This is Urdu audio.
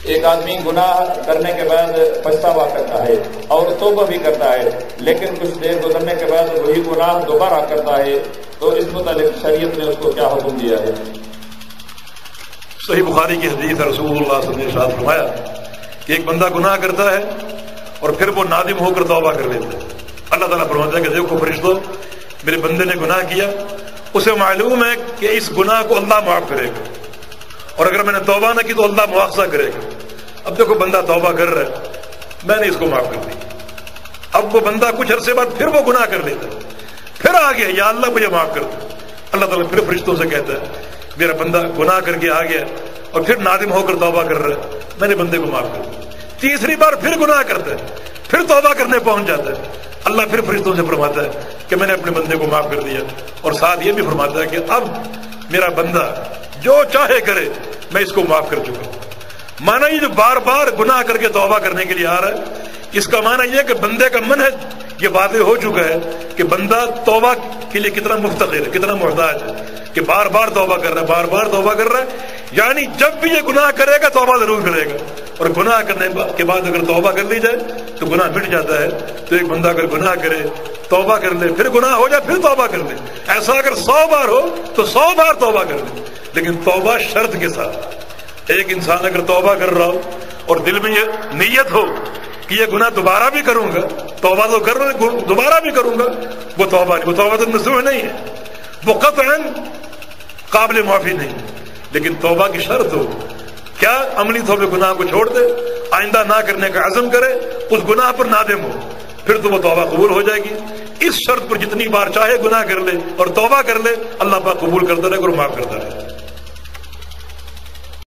ایک آدمی گناہ کرنے کے بعد پچھتاوا کرتا ہے اور توبہ بھی کرتا ہے، لیکن کچھ دیر گزرنے کے بعد وہی گناہ دوبارہ کرتا ہے، تو اس متعلق شریعت نے اس کو کیا حکم دیا ہے؟ صحیح بخاری کی حدیث رسول اللہ صلی اللہ علیہ وسلم نے ارشاد فرمایا کہ ایک بندہ گناہ کرتا ہے اور پھر وہ نادم ہو کر توبہ کر لیتا ہے۔ اللہ تعالیٰ فرماتا ہے کہ دیکھو فرشتوں، میرے بندے نے گناہ کیا، اسے معلوم ہے کہ اس گناہ کو اللہ معاف کرے گا، اور اگر میں نے توبہ نہ کی تو اللہ مواخذہ کرے گا۔ اب دیکھو بندہ توبہ کر رہا ہے، میں نے اس کو معاف کر دی۔ اب وہ بندہ کچھ عرصے بعد پھر وہ گناہ کر لیتا ہے، پھر آ گیا، یا اللہ مجھے معاف کر دو۔ اللہ تعالیٰ پھر فرشتوں سے کہتا ہے میرا بندہ گناہ کر کے آ گیا اور پھر نادم ہو کر توبہ کر رہا ہے، میں نے بندے کو معاف کر دیا۔ تیسری بار پھر گناہ کرتا ہے، پھر توبہ کرنے پہنچ جاتا ہے، اللہ پھر فرشتوں سے فرماتا ہے کہ میں نے اپنے بندے کو معاف کر دیا، اور ساتھ یہ بھی فرماتا ہے کہ اب میرا بندہ جو چاہے کرے، میں اس کو معاف کر چکا ہوں۔ معنی یہ جو بار بار گناہ کر کے توبہ کرنے کے لیے آ رہا ہے، اس کا معنی یہ کہ بندے کا منہج یہ واضح ہو چکا ہے کہ بندہ توبہ کے لیے کتنا مفتقر ہے، کتنا محتاج ہے، کہ بار بار توبہ کر رہا ہے، بار بار توبہ کر رہا ہے۔ یعنی جب بھی یہ گناہ کرے گا توبہ ضرور کرے گا، اور گناہ کرنے کے بعد اگر توبہ کر لی جائے تو گناہ مٹ جاتا ہے۔ تو ایک بندہ اگر گناہ کرے، توبہ کر لے، پھر گناہ ہو جائے پھر توبہ کر لے، ایسا اگر 100 بار ہو تو 100 بار توبہ کر لے، لیکن توبہ شرط کے ساتھ۔ ایک انسان اگر توبہ کر رہا ہو اور دل میں یہ نیت ہو کہ یہ گناہ دوبارہ بھی کروں گا، توبہ تو کر رہا ہوں دوبارہ بھی کروں گا، وہ توبہ تو نصوح نہیں ہے، وہ قطعاً قابل معافی نہیں، لیکن توبہ کی شرط ہو کیا عملی طور پہ گناہ کو چھوڑ دے، آئندہ نہ کرنے کا عزم کرے، اس گناہ پر نادم ہو، پھر تو وہ توبہ قبول ہو جائے گی۔ اس شرط پر جتنی بار چاہے گناہ کر لے اور توبہ کر لے، اللہ پاک قبول کرتا رہے اور معاف کرتا رہے۔